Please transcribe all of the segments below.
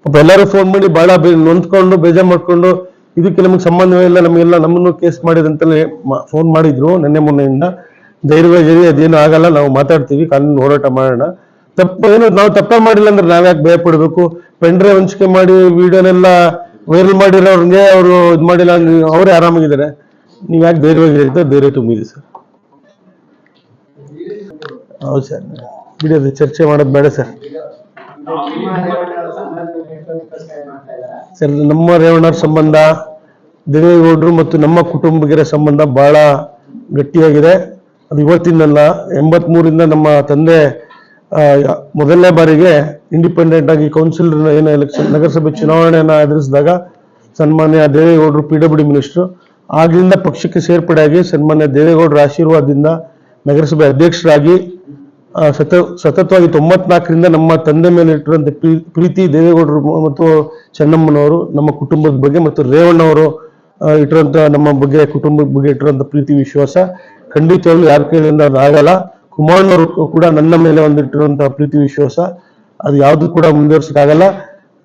ಎಲ್ಲರೂ ಫೋನ್ ಮಾಡಿ ಬಹಳ ನೊಂದ್ಕೊಂಡು ಬೇಜಾರು ಮಾಡ್ಕೊಂಡು ಇದಕ್ಕೆ ನಮಗೆ ಸಂಬಂಧವೇ ಇಲ್ಲ, ನಮಗೆಲ್ಲ ನಮ್ಮನ್ನು ಕೇಸ್ ಮಾಡಿದಂತಲೇ ಫೋನ್ ಮಾಡಿದ್ರು ನಿನ್ನೆ ಮೊನ್ನೆಯಿಂದ. ಧೈರ್ಯವಾಗಿ ಅದೇನು ಆಗಲ್ಲ, ನಾವು ಮಾತಾಡ್ತೀವಿ, ಕಾನೂನು ಹೋರಾಟ ಮಾಡೋಣ. ಏನು ನಾವು ತಪ್ಪೇ ಮಾಡಿಲ್ಲ ಅಂದ್ರೆ ನಾವ್ಯಾಕೆ ಭಯ ಪಡ್ಬೇಕು? ಪೆಂಡ್ರೆ ಹಂಚಿಕೆ ಮಾಡಿ ವಿಡಿಯೋನೆಲ್ಲ ವೈರಲ್ ಮಾಡಿರೋರ್ಗೆ ಅವರು ಇದು ಮಾಡಿಲ್ಲ, ಅವರೇ ಆರಾಮಾಗಿದ್ದಾರೆ. ನೀವು ಯಾಕೆ ಧೈರ್ಯವಾಗಿ ಧೈರ್ಯ ತುಂಬಿದೆ ಸರ್. ಹೌದು ಸರ್, ಬಿಡೋದು ಚರ್ಚೆ ಮಾಡೋದು ಬೇಡ ಸರ್. ಸರ್, ನಮ್ಮ ರೇವಣ್ಣರ ಸಂಬಂಧ, ದೇವೇಗೌಡರು ಮತ್ತು ನಮ್ಮ ಕುಟುಂಬಿಗರ ಸಂಬಂಧ ಬಹಳ ಗಟ್ಟಿಯಾಗಿದೆ. ಅದು ಇವತ್ತಿನಲ್ಲ, 83ರಿಂದ ನಮ್ಮ ತಂದೆ ಮೊದಲನೇ ಬಾರಿಗೆ ಇಂಡಿಪೆಂಡೆಂಟ್ ಆಗಿ ಕೌನ್ಸಿಲರ್ ಏನೋ ಎಲೆಕ್ಷನ್ ನಗರಸಭೆ ಚುನಾವಣೆಯನ್ನು ಎದುರಿಸಿದಾಗ ಸನ್ಮಾನ್ಯ ದೇವೇಗೌಡರು PWD ಮಿನಿಸ್ಟ್ರು, ಆಗ್ಲಿಂದ ಪಕ್ಷಕ್ಕೆ ಸೇರ್ಪಡೆಯಾಗಿ ಸನ್ಮಾನ್ಯ ದೇವೇಗೌಡರ ಆಶೀರ್ವಾದದಿಂದ ನಗರಸಭೆ ಅಧ್ಯಕ್ಷರಾಗಿ ಸತತವಾಗಿ 94ರಿಂದ ನಮ್ಮ ತಂದೆ ಮೇಲೆ ಇಟ್ಟಿರುವಂತ ಪ್ರೀತಿ, ದೇವೇಗೌಡರು ಮತ್ತು ಚೆನ್ನಮ್ಮನವರು ನಮ್ಮ ಕುಟುಂಬದ ಬಗ್ಗೆ ಮತ್ತು ರೇವಣ್ಣವರು ಇಟ್ಟಿರುವಂತ ನಮ್ಮ ಬಗ್ಗೆ ಕುಟುಂಬದ ಬಗ್ಗೆ ಇಟ್ಟಿರುವಂತ ಪ್ರೀತಿ ವಿಶ್ವಾಸ ಖಂಡಿತವಾಗ್ಲೂ ಯಾರ ಕೈಯಿಂದ ಆಗಲ್ಲ. ಕುಮಾರಣ್ಣವರು ಕೂಡ ನನ್ನ ಮೇಲೆ ಒಂದಿಟ್ಟಿರುವಂತಹ ಪ್ರೀತಿ ವಿಶ್ವಾಸ ಅದು ಯಾವ್ದು ಕೂಡ ಮುಂದುವರ್ಸಕ್ಕಾಗಲ್ಲ.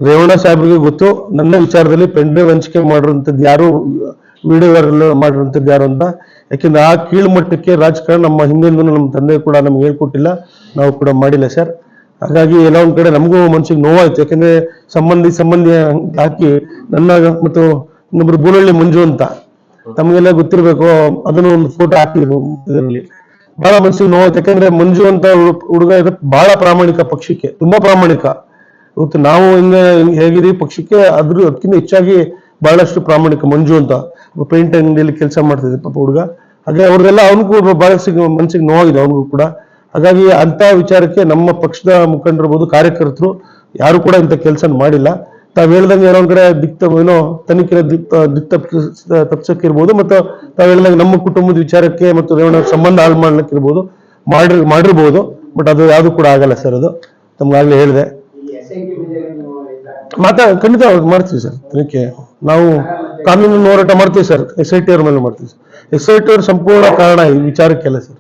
ರೇವಣ್ಣ ಸಾಹೇಬ್ರಿಗೆ ಗೊತ್ತು ನನ್ನ ವಿಚಾರದಲ್ಲಿ ಪೆಂಡ್ರೈವ್ ಹಂಚಿಕೆ ಮಾಡಿರುವಂತದ್ದು ಯಾರು, ವಿಡಿಯೋ ಮಾಡಿರುವಂತದ್ದು ಯಾರು ಅಂತ. ಯಾಕೆಂದ್ರೆ ಆ ಕೀಳ್ಮಟ್ಟಕ್ಕೆ ರಾಜಕಾರಣ ನಮ್ಮ ಹಿಂದೆಂದೂ ನಮ್ಮ ತಂದೆ ಕೂಡ ನಮ್ಗೆ ಹೇಳ್ಕೊಟ್ಟಿಲ್ಲ, ನಾವು ಕೂಡ ಮಾಡಿಲ್ಲ ಸರ್. ಹಾಗಾಗಿ ಎಲ್ಲ ಒಂದ್ ಕಡೆ ನಮಗೂ ಮನ್ಸಿಗೆ ನೋವಾಯ್ತು. ಯಾಕಂದ್ರೆ ಸಂಬಂಧಿ ಹಾಕಿ ನನ್ನ ಮತ್ತು ಇನ್ನೊಬ್ರು ಬೂನಳ್ಳಿ ಮಂಜು ಅಂತ ತಮಗೆಲ್ಲ ಗೊತ್ತಿರ್ಬೇಕು, ಅದನ್ನು ಒಂದು ಫೋಟೋ ಹಾಕಿದ್ರು ಇದರಲ್ಲಿ. ಬಹಳ ಮನ್ಸಿಗೆ ನೋವಾಯ್ತು. ಯಾಕಂದ್ರೆ ಮಂಜು ಅಂತ ಹುಡುಗ ಬಹಳ ಪ್ರಾಮಾಣಿಕ, ಪಕ್ಷಕ್ಕೆ ತುಂಬಾ ಪ್ರಾಮಾಣಿಕ. ಇವತ್ತು ನಾವು ಹೇಗಿದೀವಿ ಪಕ್ಷಕ್ಕೆ ಅದಕ್ಕಿಂತ ಹೆಚ್ಚಾಗಿ ಬಹಳಷ್ಟು ಪ್ರಾಮಾಣಿಕ ಮಂಜು ಅಂತ. ಪೇಂಟ್ ಅಂಗಡಿಯಲ್ಲಿ ಕೆಲಸ ಮಾಡ್ತಿದ್ದೆ ಪಾಪ ಹುಡುಗ. ಹಾಗೆ ಅವ್ರಿಗೆಲ್ಲ ಅವನಿಗೂ ಬಹಳ ಮನ್ಸಿಗೆ ನೋವಾಗಿದೆ ಅವನಿಗೂ ಕೂಡ. ಹಾಗಾಗಿ ಅಂತ ವಿಚಾರಕ್ಕೆ ನಮ್ಮ ಪಕ್ಷದ ಮುಖಂಡರಿರ್ಬೋದು, ಕಾರ್ಯಕರ್ತರು ಯಾರು ಕೂಡ ಇಂಥ ಕೆಲಸ ಮಾಡಿಲ್ಲ. ತಾವ್ ಹೇಳ್ದಂಗೆ ಏನೋ ಒಂದ್ ಕಡೆ ಏನೋ ತನಿಖೆ ತಪ್ಸಕ್ಕಿರ್ಬೋದು, ಮತ್ತು ತಾವ್ ಹೇಳ್ದಂಗೆ ನಮ್ಮ ಕುಟುಂಬದ ವಿಚಾರಕ್ಕೆ ಮತ್ತು ರೇವಣ್ಣ ಸಂಬಂಧ ಹಾಳು ಮಾಡ್ಲಿಕ್ಕಿರ್ಬೋದು, ಮಾಡಿರ್ಬೋದು. ಬಟ್ ಅದು ಯಾವ್ದು ಕೂಡ ಆಗಲ್ಲ ಸರ್. ಅದು ತಮ್ಗಾಗ್ಲೇ ಹೇಳಿದೆ. ಖಂಡಿತ ಮಾಡ್ತೀವಿ ಸರ್ ತನಿಖೆ. ನಾವು ಕಾನೂನು ಹೋರಾಟ ಮಾಡ್ತೀವಿ ಸರ್. SIT ಅವ್ರ ಮೇಲೆ ಮಾಡ್ತೀವಿ ಸರ್. SIT ಅವ್ರ ಸಂಪೂರ್ಣ ಕಾರಣ ಈ ವಿಚಾರಕ್ಕೆಲ್ಲ ಸರ್.